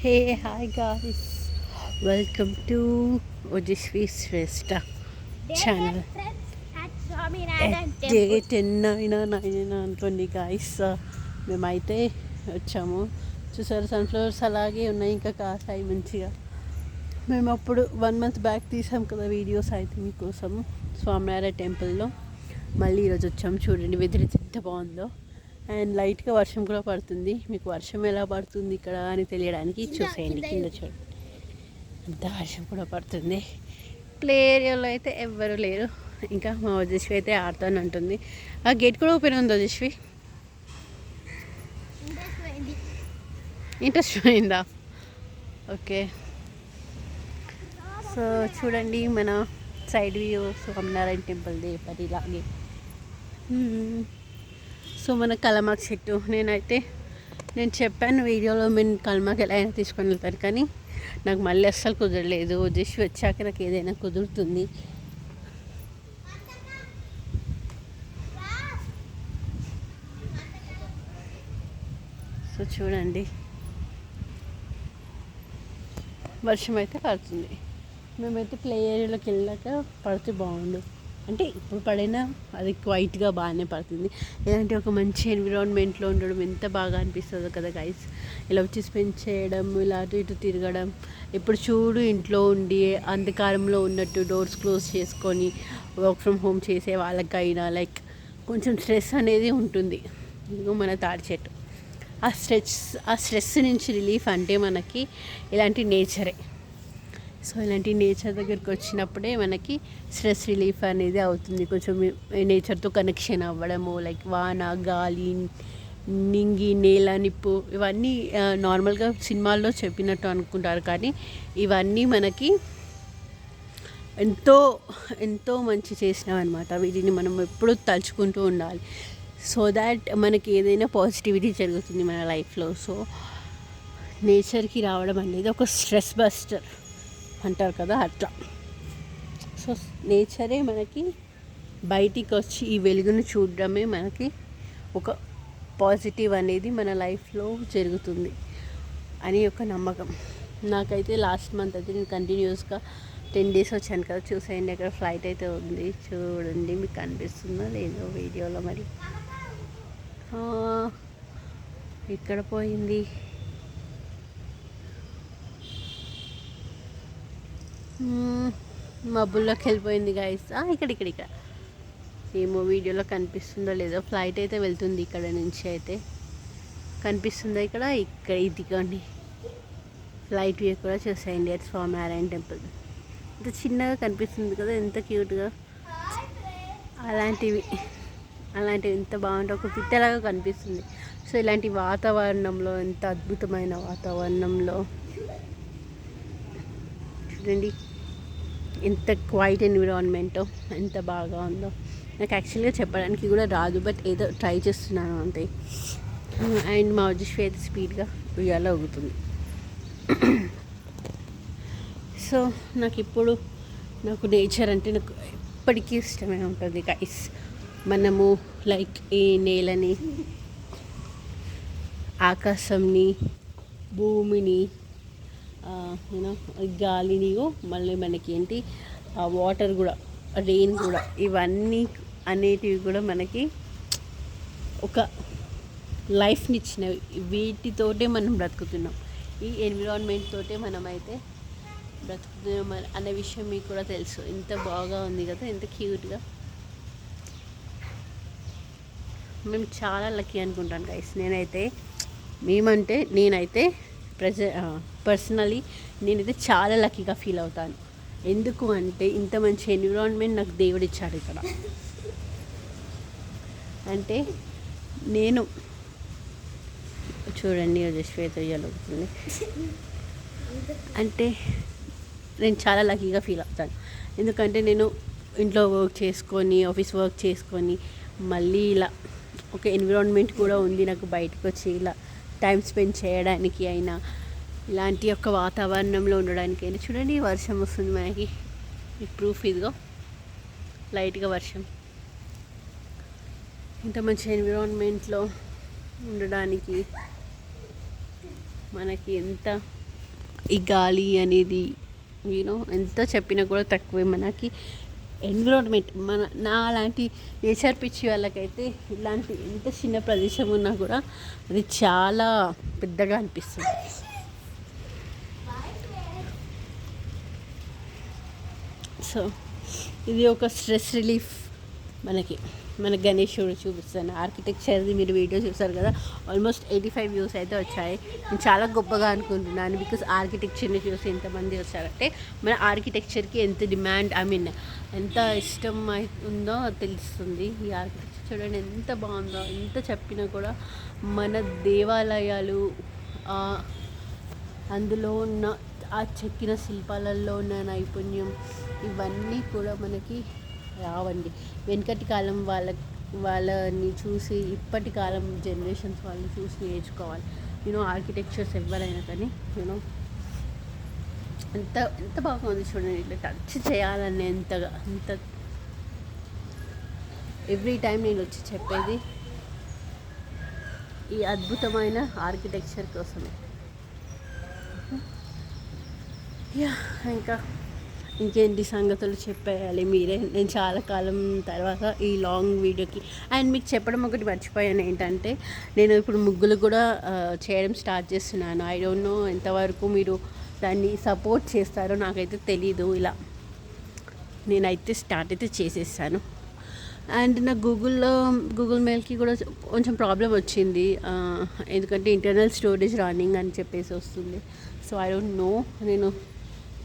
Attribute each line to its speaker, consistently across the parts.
Speaker 1: Hey, hi guys, welcome to Ojasvi Shrestha channel. Day 10 అయినా 9 అయినా అనుకోండి గాయస్, మేమైతే వచ్చాము. చూసారు సన్ఫ్లవర్స్ అలాగే ఉన్నాయి, ఇంకా కాసాయి మంచిగా. మేము అప్పుడు 1 month బ్యాక్ తీసాం కదా వీడియోస్ అయితే మీకోసం స్వామినారాయణ టెంపుల్లో. మళ్ళీ ఈరోజు వచ్చాము. చూడండి వెదర్ ఎంత బాగుందో, అండ్ లైట్గా వర్షం కూడా పడుతుంది. మీకు వర్షం ఎలా పడుతుంది ఇక్కడ అని తెలియడానికి చూసేయండి, కింద చూడండి అంత వర్షం కూడా పడుతుంది. ప్లే ఏరియాలో అయితే ఎవ్వరు లేరు. ఇంకా మా ఓజస్వి అయితే ఆడుతాను అంటుంది. ఆ గేట్ కూడా ఓపెన్ ఉంది. ఓజస్వి ఇంట్రెస్ట్ పోయిందా? ఓకే, సో చూడండి మన సైడ్ వ్యూ స్వామినారాయణ టెంపుల్ది పరిలాగే. సో మన కలమాకు చెట్టు, నేను చెప్పాను వీడియోలో మేము కలమాకు ఎలా అయినా తీసుకొని వెళ్తాను, కానీ నాకు మళ్ళీ అస్సలు కుదరలేదు. జస్ట్ వచ్చాక నాకు ఏదైనా కుదురుతుంది. సో చూడండి వర్షం అయితే పడుతుంది. మేమైతే ప్లే ఏరియాలోకి వెళ్ళాక పడితే బాగుండు, అంటే ఇప్పుడు పడినా అది క్వైట్గా బాగానే పడుతుంది. ఇలాంటి ఒక మంచి ఎన్విరాన్మెంట్లో ఉండడం ఎంత బాగా అనిపిస్తుందో కదా గైస్. ఇలా వచ్చి స్పెండ్ చేయడం, ఇలా అటు ఇటు తిరగడం. ఎప్పుడు చూడు ఇంట్లో ఉండి అంధకారంలో ఉన్నట్టు డోర్స్ క్లోజ్ చేసుకొని వర్క్ ఫ్రమ్ హోమ్ చేసే వాళ్ళకైనా లైక్ కొంచెం స్ట్రెస్ అనేది ఉంటుంది. ఇదిగో మన తాడి చెట్టు. ఆ స్ట్రెస్ నుంచి రిలీఫ్ అంటే మనకి ఇలాంటి నేచరే. సో ఇలాంటి నేచర్ దగ్గరికి వచ్చినప్పుడే మనకి స్ట్రెస్ రిలీఫ్ అనేది అవుతుంది. కొంచెం నేచర్తో కనెక్షన్ అవ్వడము, లైక్ వాన, గాలి, నింగి, నేల, నిప్పు, ఇవన్నీ నార్మల్గా సినిమాల్లో చెప్పినట్టు అనుకుంటారు, కానీ ఇవన్నీ మనకి ఎంతో ఎంతో మంచి చేసినామన్నమాట. వీటిని మనం ఎప్పుడూ తలుచుకుంటూ ఉండాలి, సో దాట్ మనకి ఏదైనా పాజిటివిటీ జరుగుతుంది మన లైఫ్లో. సో నేచర్కి రావడం అనేది ఒక స్ట్రెస్ బస్టర్ అంటారు కదా, అట్లా. సో నేచరే మనకి బయటికి వచ్చి ఈ వెలుగును చూడడమే మనకి ఒక పాజిటివ్ అనేది మన లైఫ్లో జరుగుతుంది అని ఒక నమ్మకం. నాకైతే లాస్ట్ మంత్ అయితే నేను కంటిన్యూస్గా 10 days వచ్చాను కదా. చూసేయండి అక్కడ ఫ్లైట్ అయితే ఉంది, చూడండి మీకు కనిపిస్తుందో లేదో వీడియోలో. మరి ఇక్కడ పోయింది. మబ్బుల్లోకి వెళ్ళిపోయింది గైస్. ఇక్కడ ఏమో వీడియోలో కనిపిస్తుందో లేదో. ఫ్లైట్ అయితే వెళ్తుంది ఇక్కడ నుంచి. అయితే కనిపిస్తుందో ఇక్కడ ఇదిగోండి ఫ్లైట్ వ్యూ కూడా చూసేయండి. అది స్వామినారాయణ టెంపుల్. ఇంత చిన్నగా కనిపిస్తుంది కదా, ఎంత క్యూట్గా. అలాంటివి ఎంత బాగుంటే ఒక పిట్టలాగా కనిపిస్తుంది. సో ఇలాంటి వాతావరణంలో, ఎంత అద్భుతమైన వాతావరణంలో చూడండి ఎంత క్వైట్ ఎన్విరాన్మెంటో, ఎంత బాగా ఉందో. నాకు యాక్చువల్గా చెప్పడానికి కూడా రాదు, బట్ ఏదో ట్రై చేస్తున్నాను అంతే. అండ్ మా ఓజస్వి అయితే స్పీడ్గా ఉయ్యాలో ఊగుతుంది. సో నాకు నేచర్ అంటే నాకు ఎప్పటికీ ఇష్టమే ఉంటుంది గైస్. మనము లైక్ ఈ నేలని, ఆకాశంని, భూమిని, గాలిని, మళ్ళీ మనకి ఏంటి వాటర్ కూడా, రెయిన్ కూడా, ఇవన్నీ అనేటివి కూడా మనకి ఒక లైఫ్ని ఇచ్చినవి. వీటితోటే మనం బ్రతుకుతున్నాం, ఈ ఎన్విరాన్మెంట్ తోటే మనమైతే బ్రతుకుతున్నాం అనే విషయం మీకు కూడా తెలుసు. ఎంత బాగా ఉంది కదా, ఎంత క్యూట్గా. మేము చాలా లక్కీ అనుకుంటాను గైస్. నేనైతే పర్సనలీ నేనైతే చాలా లక్కీగా ఫీల్ అవుతాను. ఎందుకు అంటే ఇంత మంచి ఎన్విరాన్మెంట్ నాకు దేవుడు ఇచ్చాడు ఇక్కడ. అంటే నేను చూడండి శ్వేత జరుగుతుంది అంటే నేను చాలా లక్కీగా ఫీల్ అవుతాను. ఎందుకంటే నేను ఇంట్లో వర్క్ చేసుకొని, ఆఫీస్ వర్క్ చేసుకొని, మళ్ళీ ఇలా ఒక ఎన్విరాన్మెంట్ కూడా ఉంది నాకు బయటకు వచ్చి ఇలా టైం స్పెండ్ చేయడానికి అయినా, ఇలాంటి యొక్క వాతావరణంలో ఉండడానికి అయినా. చూడండి వర్షం వస్తుంది మనకి, ఈ ప్రూఫ్ ఇదిగో లైట్గా వర్షం. ఇంత మంచి ఎన్విరాన్మెంట్లో ఉండడానికి మనకి ఎంత ఈ గాలి అనేది ఎంత చెప్పినా కూడా తక్కువే. మనకి ఎన్విరాన్మెంట్ నా లాంటి నేచర్ పిచ్చి వాళ్ళకైతే ఇలాంటి ఎంత చిన్న ప్రదేశం ఉన్నా కూడా అది చాలా పెద్దగా అనిపిస్తుంది. సో ఇది ఒక స్ట్రెస్ రిలీఫ్. మన గణేశుడు చూపిస్తాను. ఆర్కిటెక్చర్ది మీరు వీడియో చూసారు కదా, ఆల్మోస్ట్ 85 వ్యూస్ అయితే వచ్చాయి. నేను చాలా గొప్పగా అనుకుంటున్నాను, బికాస్ ఆర్కిటెక్చర్ని చూసి ఎంతమంది వచ్చారంటే మన ఆర్కిటెక్చర్కి ఎంత డిమాండ్, ఎంత ఇష్టం ఉందో తెలుస్తుంది. ఈ ఆర్కిటెక్చర్ చూడండి ఎంత బాగుందో. ఎంత చెప్పినా కూడా మన దేవాలయాలు, అందులో ఉన్న ఆ చెక్కిన శిల్పాలలో ఉన్న నైపుణ్యం, ఇవన్నీ కూడా మనకి రావండి. వెనకటి కాలం వాళ్ళని చూసి ఇప్పటి కాలం జనరేషన్స్ వాళ్ళని చూసి నేర్చుకోవాలి. ఆర్కిటెక్చర్స్ ఎవరైనా కానీ ఎంత బాగుంది చూడండి. ఇట్లా టచ్ చేయాలని అంత ఎవ్రీ టైం నేను వచ్చి చెప్పేది ఈ అద్భుతమైన ఆర్కిటెక్చర్ కోసమే. ఇంకేంటి సంగతులు చెప్పేయాలి మీరే. నేను చాలా కాలం తర్వాత ఈ లాంగ్ వీడియోకి అండ్ మీకు చెప్పడం ఒకటి మర్చిపోయాను ఏంటంటే, నేను ఇప్పుడు ముగ్గులు కూడా చేయడం స్టార్ట్ చేస్తున్నాను. ఐ డోంట్ నో ఎంతవరకు మీరు దాన్ని సపోర్ట్ చేస్తారో నాకైతే తెలీదు. నేనైతే స్టార్ట్ అయితే చేసేసాను. అండ్ నాకు గూగుల్ మెయిల్కి కూడా కొంచెం ప్రాబ్లం వచ్చింది, ఎందుకంటే ఇంటర్నల్ స్టోరేజ్ రన్నింగ్ అని చెప్పేసి వస్తుంది. సో ఐ డోంట్ నో, నేను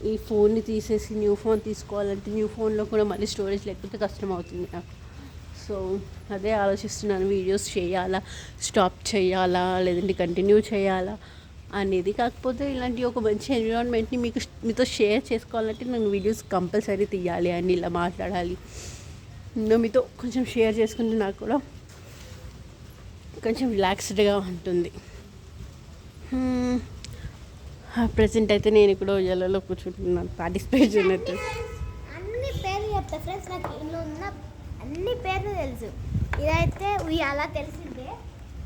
Speaker 1: ఈ ఫోన్ని తీసేసి న్యూ ఫోన్ తీసుకోవాలంటే న్యూ ఫోన్లో కూడా మళ్ళీ స్టోరేజ్ లేకపోతే కష్టం అవుతుంది నాకు. సో అదే ఆలోచిస్తున్నాను, వీడియోస్ చేయాలా, స్టాప్ చేయాలా, లేదంటే కంటిన్యూ చేయాలా అనేది. కాకపోతే ఇలాంటి ఒక మంచి ఎన్విరాన్మెంట్ని మీతో షేర్ చేసుకోవాలంటే నేను వీడియోస్ కంపల్సరీ తీయాలి అని ఇలా మాట్లాడాలి. మీతో కొంచెం షేర్ చేసుకుంటే నాకు కూడా కొంచెం రిలాక్స్డ్గా ఉంటుంది. ప్రెసెంట్ అయితే నేను ఇక్కడ ఉయ్యాలలో కూర్చుంటున్నాను, పార్టిసిపేషన్ అయితే.
Speaker 2: అన్ని పేర్లు చెప్తా ఫ్రెండ్స్, నాకు ఇంట్లో ఉన్న అన్ని పేర్లు తెలుసు. ఇదైతే ఉయ్యాల తెలిసిందే,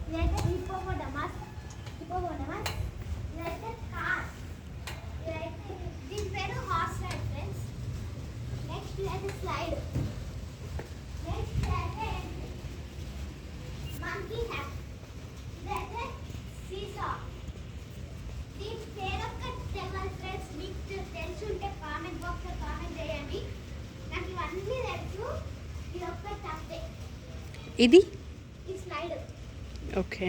Speaker 2: ఇదైతే హిపోపోటమస్, ఇదైతే కార్, ఇదైతే దీని పేరు హార్స్ రైడ్ ఫ్రెండ్స్. నెక్స్ట్ ఇదైతే స్లైడ్, నెక్స్ట్ ఇదైతే మంకీ హ్యాట్, ఇదైతే సీసా. దీని పేరు తెలియదు ఫ్రెండ్స్, మీకు తెలుసుంటే కామెంట్ బాక్స్లో కామెంట్ చేయండి. నాకు ఇవన్నీ తెలుసు, ఇది ఒక్కటి తప్పే.
Speaker 1: ఇది
Speaker 2: స్లైడ్.
Speaker 1: ఓకే,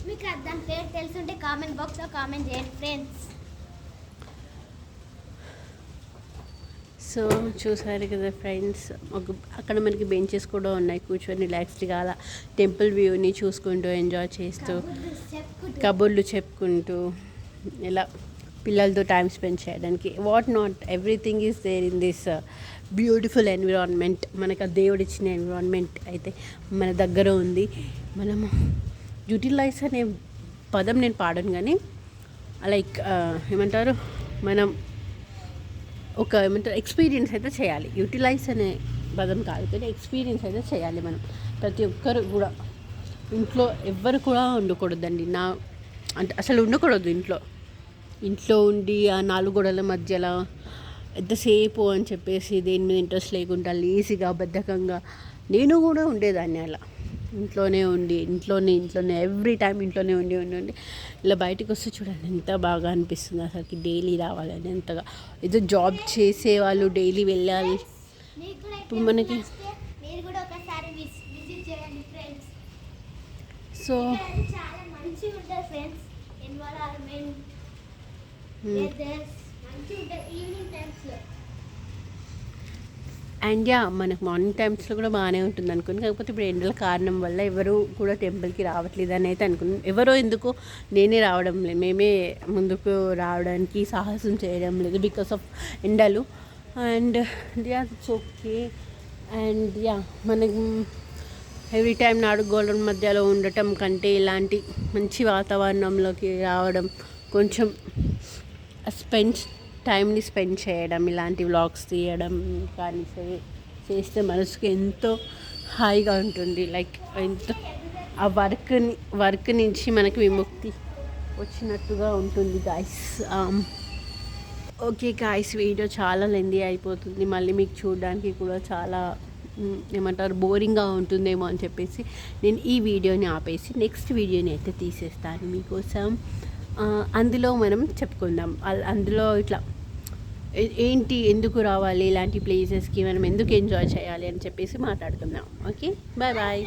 Speaker 2: మీకు దాని పేరు తెలుసుంటే కామెంట్ బాక్స్లో కామెంట్ చేయండి ఫ్రెండ్స్.
Speaker 1: సో చూసారు కదా ఫ్రెండ్స్, అక్కడ మనకి బెంచెస్ కూడా ఉన్నాయి, కూర్చొని రిలాక్స్డ్గా అలా టెంపుల్ వ్యూని చూసుకుంటూ ఎంజాయ్ చేస్తూ కబుర్లు చెప్పుకుంటూ ఇలా పిల్లలతో టైం స్పెండ్ చేయడానికి what not everything is there in this beautiful environment. మనకు ఆ దేవుడు ఇచ్చిన ఎన్విరాన్మెంట్ అయితే మన దగ్గర ఉంది. మనము యూటిలైజ్ అనే పదం నేను పాడను, కానీ లైక్ ఏమంటారు, మనం ఎక్స్పీరియన్స్ అయితే చేయాలి. యూటిలైజ్ అనే పదం కాదు కానీ ఎక్స్పీరియన్స్ అయితే చేయాలి మనం. ప్రతి ఒక్కరు కూడా ఇంట్లో ఎవ్వరు కూడా ఉండకూడదండి, అంటే అసలు ఉండకూడదు ఇంట్లో ఉండి ఆ 4 గోడల మధ్యలో ఎంతసేపు అని చెప్పేసి దేని మీద ఇంట్రెస్ట్ లేకుండా లేజీగా బద్ధకంగా నేను కూడా ఉండేదాన్ని. అలా ఇంట్లోనే ఎవ్రీ టైం ఇంట్లోనే ఉండి ఇలా బయటకు వస్తే చూడండి ఎంత బాగా అనిపిస్తుంది అసలుకి. డైలీ రావాలని ఎంతగా, ఏదో జాబ్ చేసే వాళ్ళు డైలీ వెళ్ళాలి. ఇప్పుడు మనకి సో
Speaker 2: చాలా మంచిగా ఉంటుంది ఫ్రెండ్స్, ఎన్విరాన్మెంట్ మంచిగా ఉంటుంది ఈవినింగ్ టైమ్స్లో.
Speaker 1: అండ్ మనకు మార్నింగ్ టైమ్స్లో కూడా బాగానే ఉంటుంది అనుకుని, కాకపోతే ఇప్పుడు ఎండల కారణం వల్ల ఎవరు కూడా టెంపుల్కి రావట్లేదు అని అయితే అనుకున్నాం. ఎవరో ఎందుకు నేనే రావడం లేదు, మేమే ముందుకు రావడానికి సాహసం చేయడం లేదు బికాస్ ఆఫ్ ఎండలు. And it's okay. అండ్ మనకి ఎవ్రీ టైం 4 గోడల మధ్యలో ఉండటం కంటే ఇలాంటి మంచి వాతావరణంలోకి రావడం, కొంచెం టైంని స్పెండ్ చేయడం, ఇలాంటి వ్లాగ్స్ తీయడం కానీ చేస్తే మనసుకి ఎంతో హాయిగా ఉంటుంది. లైక్ ఎంతో ఆ వర్క్ నుంచి మనకి విముక్తి వచ్చినట్టుగా ఉంటుంది గాయస్. ఓకే గాయస్, వీడియో చాలా లెందీ అయిపోతుంది, మళ్ళీ మీకు చూడడానికి కూడా చాలా ఏమంటారు బోరింగ్గా ఉంటుందేమో అని చెప్పేసి నేను ఈ వీడియోని ఆపేసి నెక్స్ట్ వీడియోని అయితే తీసేస్తాను మీకోసం. అందులో మనం చెప్పుకుందాం, అందులో ఇట్లా ఏంటి, ఎందుకు రావాలి ఇలాంటి ప్లేసెస్కి, మనం ఎందుకు ఎంజాయ్ చేయాలి అని చెప్పేసి మాట్లాడుకుందాం. Okay, bye bye.